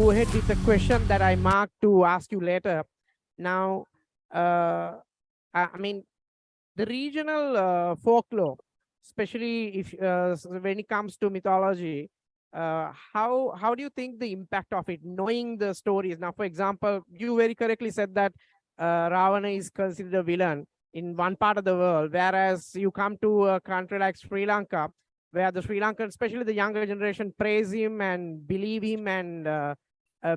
go ahead with the question that I marked to ask you later. Now, I mean, the regional folklore, especially if when it comes to mythology, how do you think the impact of it, knowing the stories? Now, for example, you very correctly said that Ravana is considered a villain in one part of the world, whereas you come to a country like Sri Lanka, where the Sri Lankan, especially the younger generation, praise him and believe him, and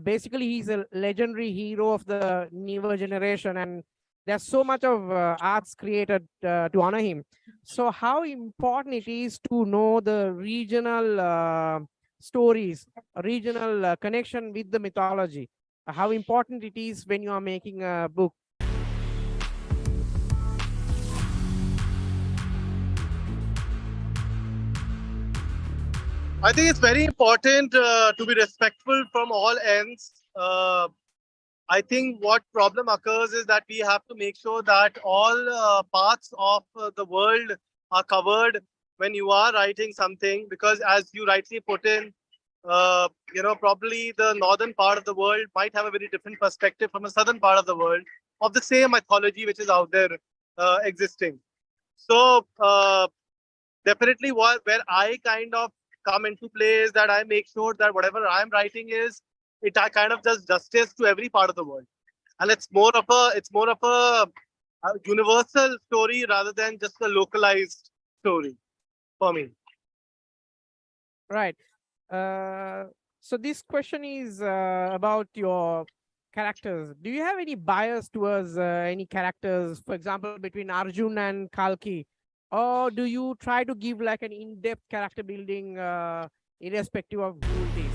basically he's a legendary hero of the newer generation, and there's so much of arts created to honor him. So how important it is to know the regional stories, regional connection with the mythology, how important it is when you are making a book. I think it's very important to be respectful from all ends. I think what problem occurs is that we have to make sure that all parts of the world are covered when you are writing something, because as you rightly put in, probably the northern part of the world might have a very different perspective from the southern part of the world of the same mythology which is out there existing. So definitely where I kind of come into play is that I make sure that whatever I'm writing is, it kind of does justice to every part of the world, and it's more of a universal story rather than just a localized story for me. Right. So this question is about your characters. Do you have any bias towards any characters, for example, between Arjun and Kalki? Or do you try to give like an in-depth character building irrespective of who it is?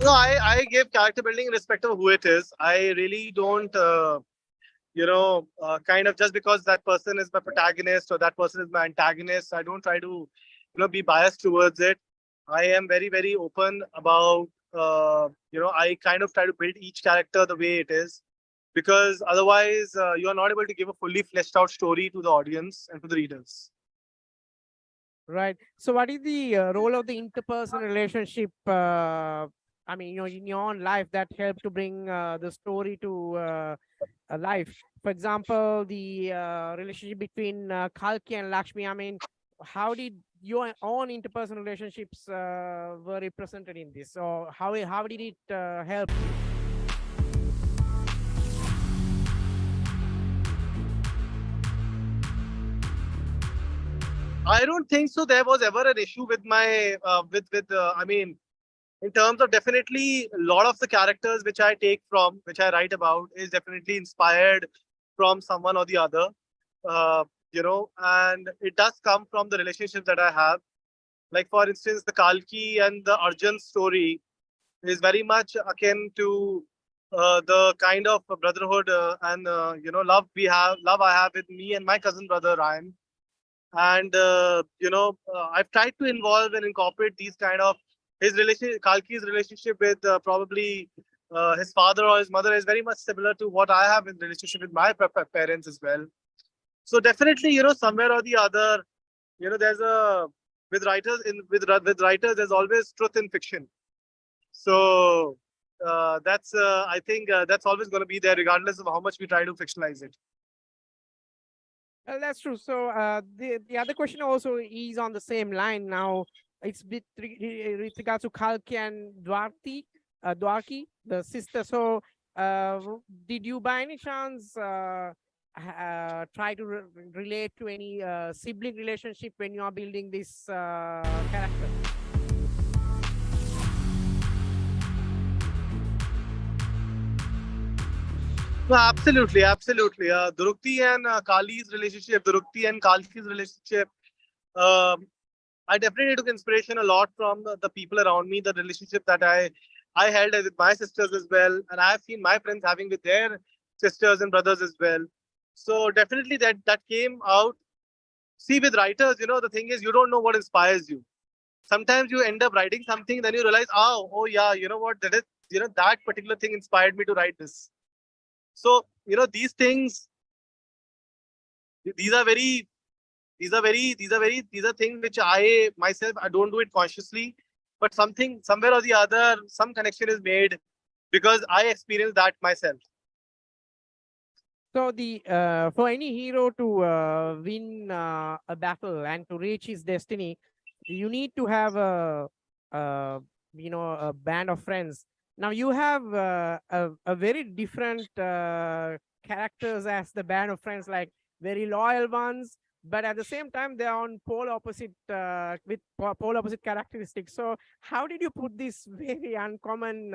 No, I give character building irrespective of who it is. I really don't, kind of just because that person is my protagonist or that person is my antagonist, I don't try to, be biased towards it. I am very, very open about, I kind of try to build each character the way it is, because otherwise you are not able to give a fully fleshed out story to the audience and to the readers. Right. So what is the role of the interpersonal relationship, I mean, in your own life that help to bring the story to life? For example, the relationship between Kalki and Lakshmi. I mean, how did your own interpersonal relationships were represented in this? Or how did it help you? I don't think so. There was ever an issue with my I mean, in terms of, definitely a lot of the characters which I take from, which I write about, is definitely inspired from someone or the other. And it does come from the relationships that I have. Like for instance, the Kalki and the Arjun story is very much akin to the kind of brotherhood and love I have with me and my cousin brother Ryan. And I've tried to involve and incorporate these kind of Kalki's relationship with probably his father or his mother is very much similar to what I have in relationship with my parents as well. So definitely, somewhere or the other, there's a with writers with writers, there's always truth in fiction. So that's I think that's always going to be there, regardless of how much we try to fictionalize it. That's true. So the other question also is on the same line. Now it's with regards to Kalki and Dwarki, the sister. So did you by any chance try to relate to any sibling relationship when you are building this character? No, absolutely, absolutely. Drukti and Kali's relationship, Drukti and Kalki's relationship. Um, I definitely took inspiration a lot from the people around me, the relationship that I held with my sisters as well, and I have seen my friends having with their sisters and brothers as well. So definitely that came out. See, with writers, the thing is, you don't know what inspires you. Sometimes you end up writing something, then you realize, oh yeah, you know what, that is, that particular thing inspired me to write this. So these things, these are very These are things which I myself, I don't do it consciously, but something somewhere or the other, some connection is made because I experienced that myself. So the for any hero to win a battle and to reach his destiny, you need to have a a band of friends. Now you have a very different characters as the band of friends, like very loyal ones, but at the same time they are on pole opposite with pole opposite characteristics. So how did you put this very uncommon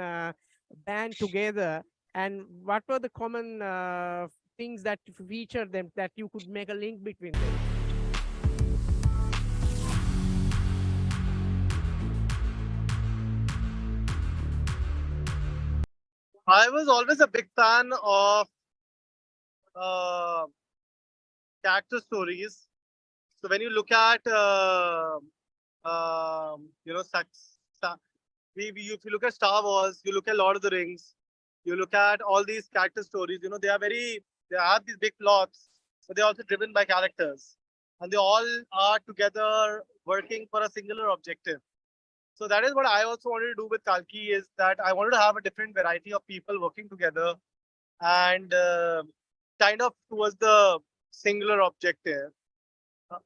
band together, and what were the common things that feature them that you could make a link between them? I was always a big fan of uh, character stories. So when you look at such, if you look at Star Wars, you look at Lord of the Rings, you look at all these character stories. They have these big plots, but they're also driven by characters, and they all are together working for a singular objective. So that is what I also wanted to do with Kalki, is that I wanted to have a different variety of people working together and kind of towards the singular objective.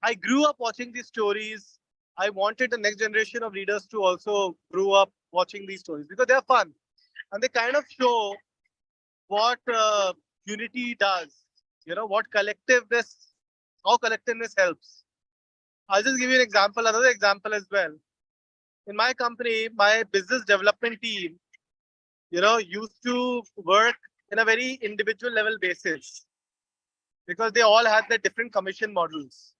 I grew up watching these stories. I wanted the next generation of readers to also grow up watching these stories because they're fun and they kind of show what unity does. What collectiveness, how collectiveness helps. I'll just give you another example as well. In my company, my business development team, used to work in a very individual level basis because they all had their different commission models.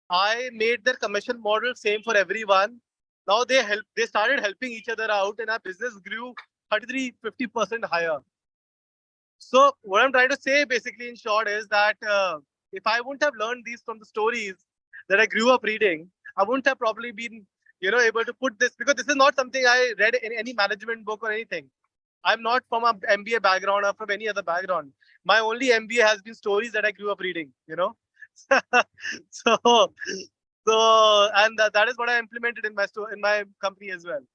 I made their commission model same for everyone. Now they started helping each other out and our business grew 33-50% higher. So what I'm trying to say basically in short is that if I wouldn't have learned these from the stories that I grew up reading, I wouldn't have probably been, able to put this, because this is not something I read in any management book or anything. I'm not from an MBA background or from any other background. My only MBA has been stories that I grew up reading, so, and that is what I implemented in my company as well.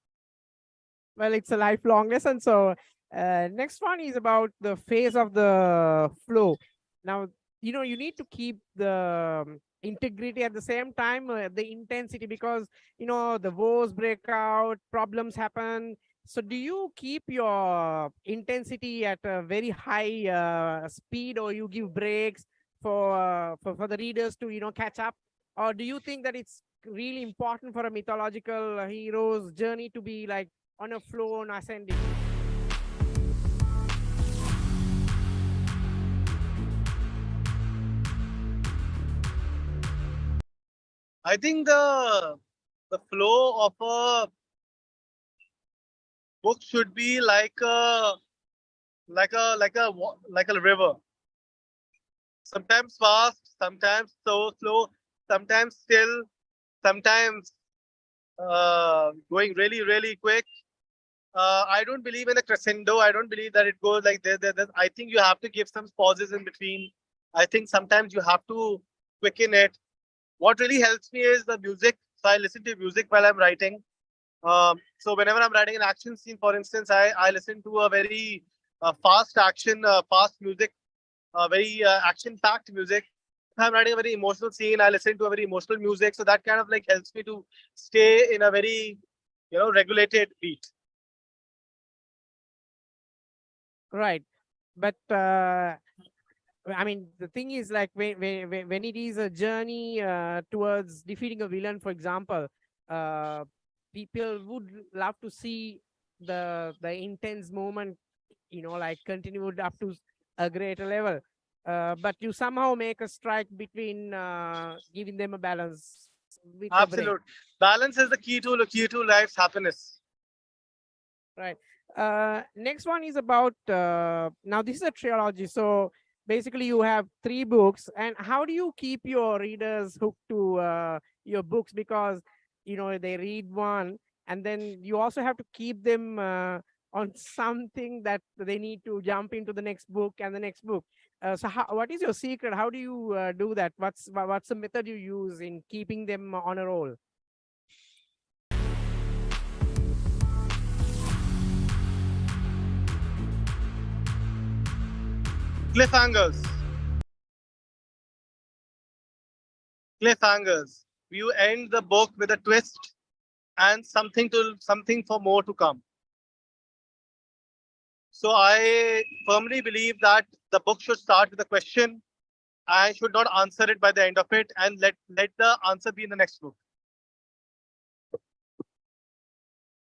Well, it's a lifelong lesson. So next one is about the phase of the flow. Now, you need to keep the integrity at the same time, the intensity, because, the wars break out, problems happen. So do you keep your intensity at a very high speed, or you give breaks for the readers to, catch up? Or do you think that it's really important for a mythological hero's journey to be like on a flow, on ascending? I think the flow of a book should be like a river. Sometimes fast, sometimes so slow, sometimes still, sometimes going really, really quick. I don't believe in a crescendo. I don't believe that it goes like this. I think you have to give some pauses in between. I think sometimes you have to quicken it. What really helps me is the music. So I listen to music while I'm writing. So whenever I'm writing an action scene, for instance, I listen to a very fast action, fast music, very action-packed music. If I'm writing a very emotional scene, I listen to a very emotional music. So that kind of like helps me to stay in a very, regulated beat. Right. But I mean, the thing is, like, when it is a journey towards defeating a villain, for example, uh, people would love to see the intense moment, like continued up to a greater level. But you somehow make a strike between giving them a balance with the break. Absolute balance is the key to life's happiness. Right. Next one is about now this is a trilogy. So basically you have 3 books, and how do you keep your readers hooked to your books? Because they read one and then you also have to keep them on something that they need to jump into the next book and the next book. So what is your secret? How do you do that? What's the method you use in keeping them on a roll? Cliffhangers. Cliffhangers. You end the book with a twist and something for more to come. So I firmly believe that the book should start with a question and should not answer it by the end of it, and let the answer be in the next book.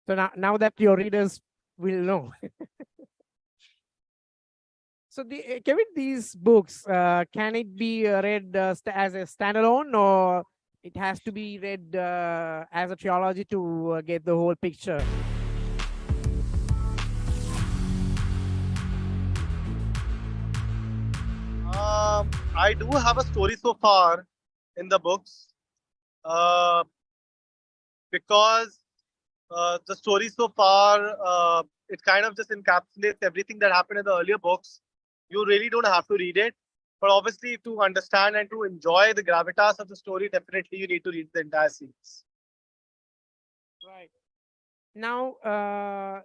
So now that your readers will know. So Kevin, these books, can it be read as a standalone, or it has to be read as a trilogy to get the whole picture? I do have a story so far in the books, because the story so far, it kind of just encapsulates everything that happened in the earlier books. You really don't have to read it, but obviously to understand and to enjoy the gravitas of the story, definitely you need to read the entire series. Right. Now, the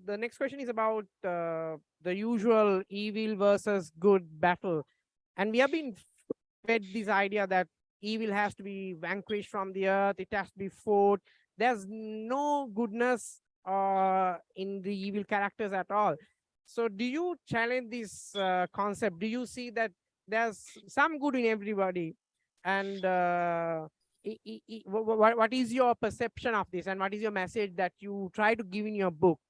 next question is about the usual evil versus good battle, and we have been fed this idea that evil has to be vanquished from the earth. It has to be fought. There's no goodness in the evil characters at all. So, do you challenge this concept? Do you see that there's some good in everybody, and what is your perception of this, and what is your message that you try to give in your book?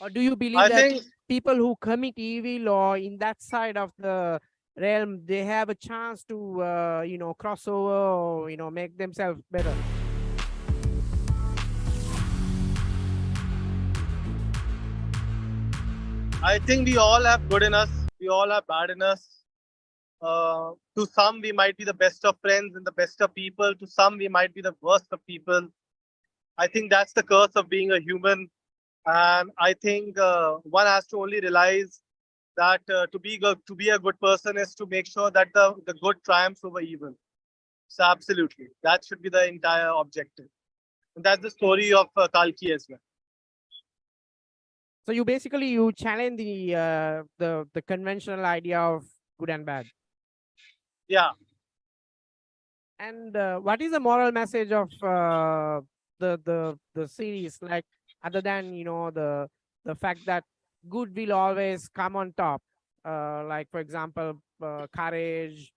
Or do you believe that people who commit evil or in that side of the realm, they have a chance to cross over or make themselves better? I think we all have good in us. We all have bad in us. To some, we might be the best of friends and the best of people. To some, we might be the worst of people. I think that's the curse of being a human. And I think one has to only realize that to be a good person is to make sure that the good triumphs over evil. So absolutely, that should be the entire objective. And that's the story of Kalki as well. So you challenge the conventional idea of good and bad. Yeah. And what is the moral message of the series? Like, other than the fact that good will always come on top. Like, for example, courage,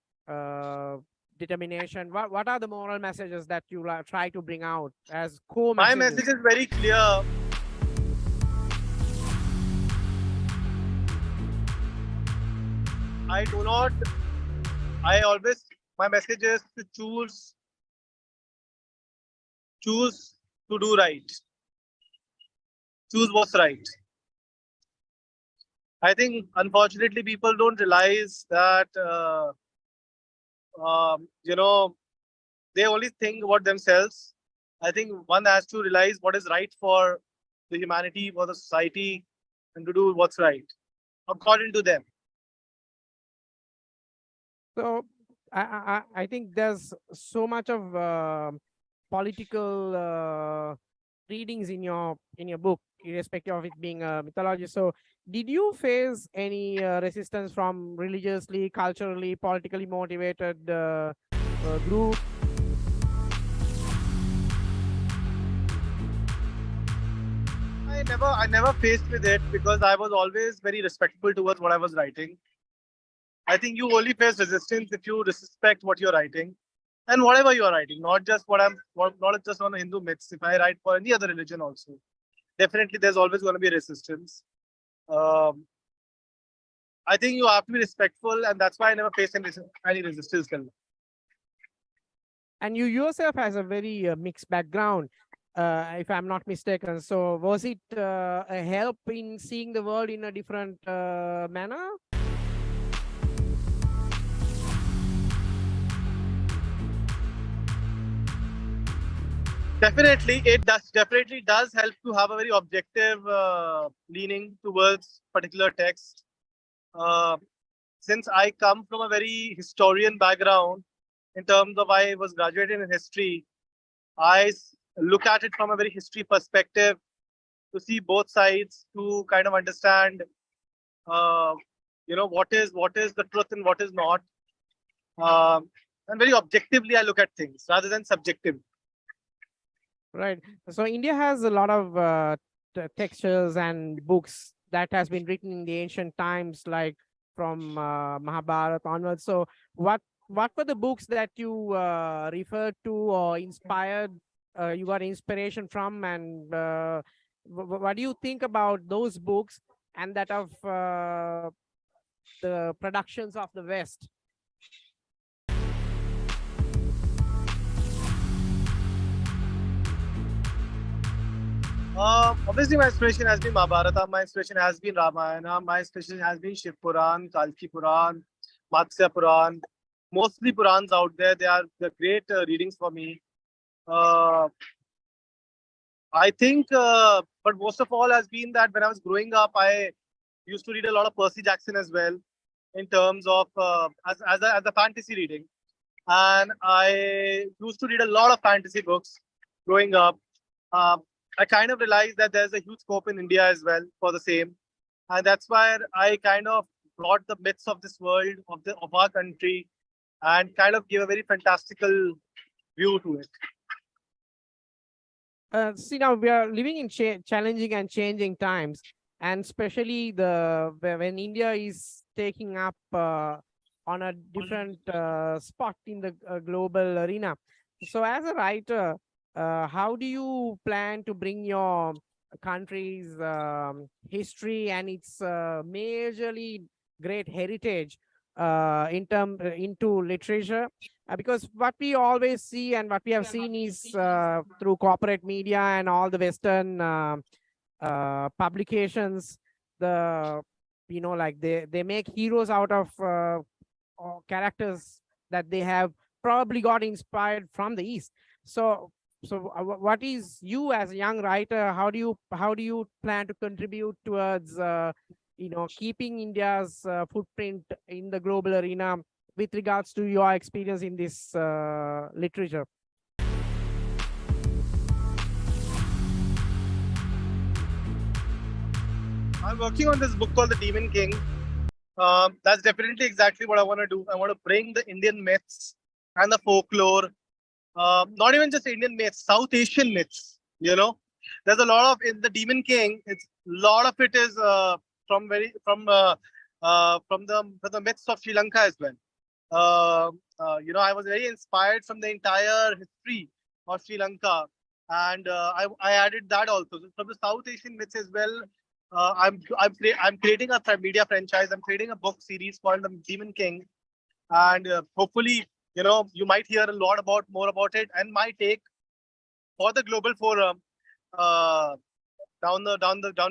determination. What are the moral messages that you try to bring out as core messages? My message is very clear. My message is to choose to do right. Choose what's right. I think, unfortunately, people don't realize that, they only think about themselves. I think one has to realize what is right for the humanity, for the society, and to do what's right according to them. So I think there's so much of political readings in your book, irrespective of it being a mythology. So did you face any resistance from religiously, culturally, politically motivated group? I never faced with it because I was always very respectful towards what I was writing. I think you only face resistance if you respect what you're writing and whatever you are writing, not just not just on Hindu myths. If I write for any other religion also, definitely there's always going to be resistance. I think you have to be respectful, and that's why I never faced any resistance. And you yourself has a very mixed background, if I'm not mistaken. So was it a help in seeing the world in a different manner? Definitely, it definitely does help to have a very objective leaning towards particular text. Uh, since I come from a very historian background, in terms of I was graduated in history, look at it from a very history perspective to see both sides, to kind of understand, uh, what is the truth and what is not. And very objectively, I look at things rather than subjective. Right. So India has a lot of textures and books that has been written in the ancient times, like from Mahabharata onwards. So what were the books that you referred to or inspired? You got inspiration from, and what do you think about those books and that of the productions of the West? Obviously, my inspiration has been Mahabharata. My inspiration has been Ramayana. My inspiration has been Shiv Puran, Kalki Puran, Matsya Puran. Mostly Purans out there. They are the great readings for me. Uh, I think, but most of all has been that when I was growing up, I used to read a lot of Percy Jackson as well, in terms of as a fantasy reading. And I used to read a lot of fantasy books growing up. Um, I kind of realized that there's a huge scope in India as well for the same, and that's why I kind of brought the myths of this world of our country and kind of gave a very fantastical view to it. See, now we are living in challenging and changing times, and especially when India is taking up on a different spot in the global arena. So as a writer, how do you plan to bring your country's history and its majorly great heritage into literature? Because what we always see and what we have seen is through corporate media and all the Western publications, like they make heroes out of characters that they have probably got inspired from the East. So what is you as a young writer? How do you plan to contribute towards keeping India's footprint in the global arena with regards to your experience in this literature? I'm working on this book called The Demon King. That's definitely exactly what I want to do. I want to bring the Indian myths and the folklore, not even just Indian myths, South Asian myths. There's a lot of in the Demon King. It's a lot of it is from the myths of Sri Lanka as well. I was very inspired from the entire history of Sri Lanka, and I added that also. So from the South Asian myths as well. I'm creating a media franchise. I'm creating a book series called The Demon King, and hopefully, you might hear a lot more about it and my take for the global forum uh, down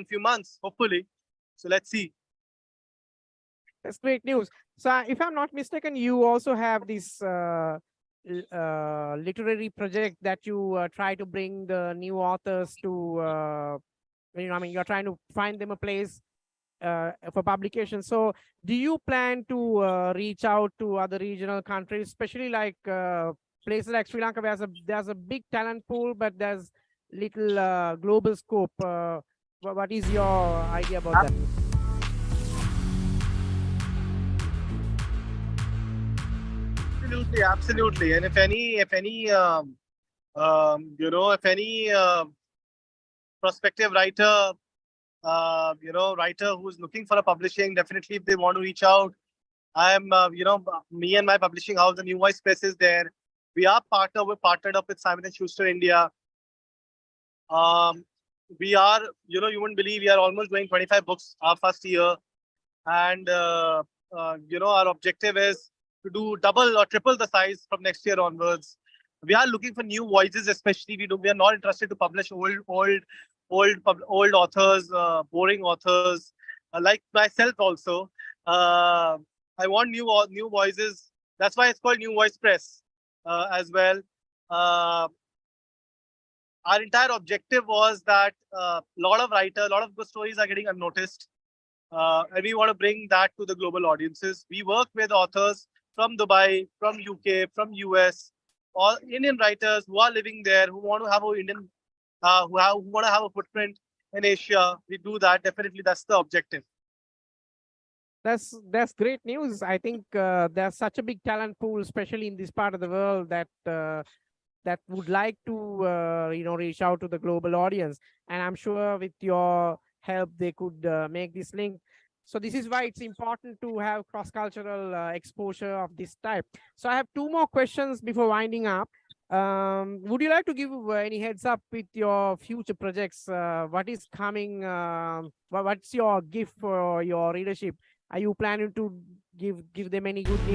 few months, hopefully. So let's see. That's great news. So if I'm not mistaken, you also have this literary project that you try to bring the new authors to, you're trying to find them a place for publication. So do you plan to reach out to other regional countries, especially like places like Sri Lanka, where there's a big talent pool, but there's little global scope? What is your idea about that? Absolutely. And if any prospective writer, writer who's looking for a publishing, definitely if they want to reach out, me and my publishing house, the New Voice Press is there. We're partnered up with Simon and Schuster India. We are, you wouldn't believe we are almost doing 25 books our first year. And, our objective is to do double or triple the size from next year onwards. We are looking for new voices, especially we are not interested to publish old authors, boring authors, like myself also. I want new voices. That's why it's called New Voice Press as well. Our entire objective was that a lot of good stories are getting unnoticed. and we want to bring that to the global audiences. We work with authors from Dubai, from UK, from US, all Indian writers who are living there, who want to have who want to have a footprint in Asia. We do that. Definitely, that's the objective. That's great news. I think there's such a big talent pool, especially in this part of the world, that that would like to reach out to the global audience. And I'm sure with your help, they could make this link. So this is why it's important to have cross-cultural exposure of this type. So I have two more questions before winding up. Would you like to give any heads up with your future projects? What is coming? What's your gift for your readership? Are you planning to give them any good news?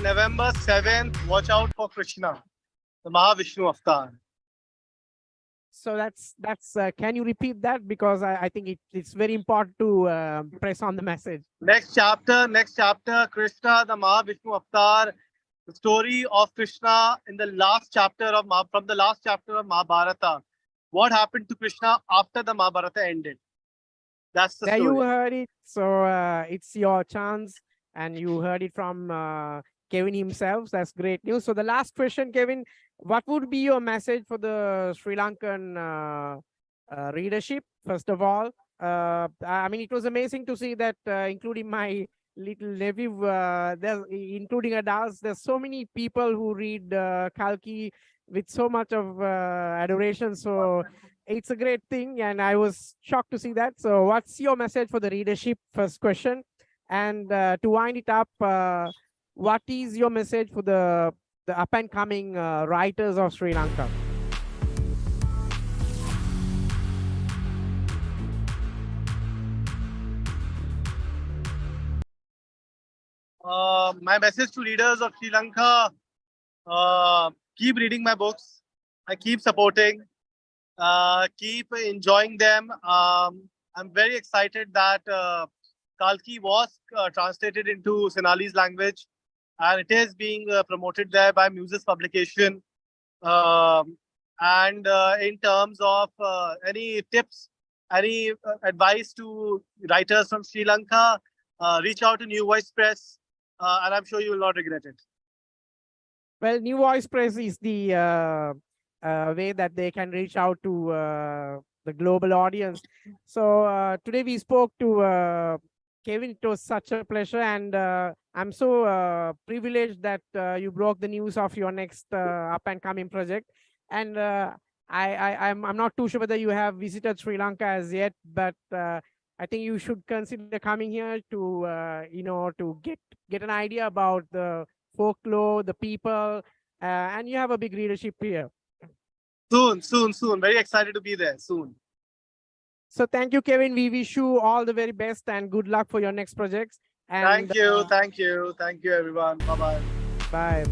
November 7th, watch out for Krishna, the Mahavishnu avatar. So that's can you repeat that, because I think it's very important to press on the message. Next chapter, Krishna, the Mahavishnu avatar, the story of Krishna in the last chapter of from the last chapter of Mahabharata. What happened to Krishna after the Mahabharata ended? That's the story. You heard it. So it's your chance, and you heard it from Kevin himself. That's great news. So the last question, Kevin, what would be your message for the Sri Lankan readership? First of all, I mean, it was amazing to see that, including my little nephew, including adults, there's so many people who read Kalki with so much of adoration. So it's a great thing, and I was shocked to see that. So what's your message for the readership? First question. And to wind it up, what is your message for the up and coming writers of Sri Lanka? My message to readers of Sri Lanka: keep reading my books. I keep supporting. Keep enjoying them. I'm very excited that Kalki was translated into Sinhalese language, and it is being promoted there by Muses Publication. And in terms of any tips, any advice to writers from Sri Lanka, reach out to New Voice Press, and I'm sure you will not regret it. Well, New Voice Press is the way that they can reach out to the global audience. So today we spoke to Kevin. It was such a pleasure, and I'm so privileged that you broke the news of your next up and coming project. And I'm not too sure whether you have visited Sri Lanka as yet, but I think you should consider coming here to to get an idea about the folklore, the people, and you have a big readership here. Soon. Very excited to be there soon. So thank you, Kevin. We wish you all the very best and good luck for your next projects. And thank you, everyone. Bye-bye. Bye.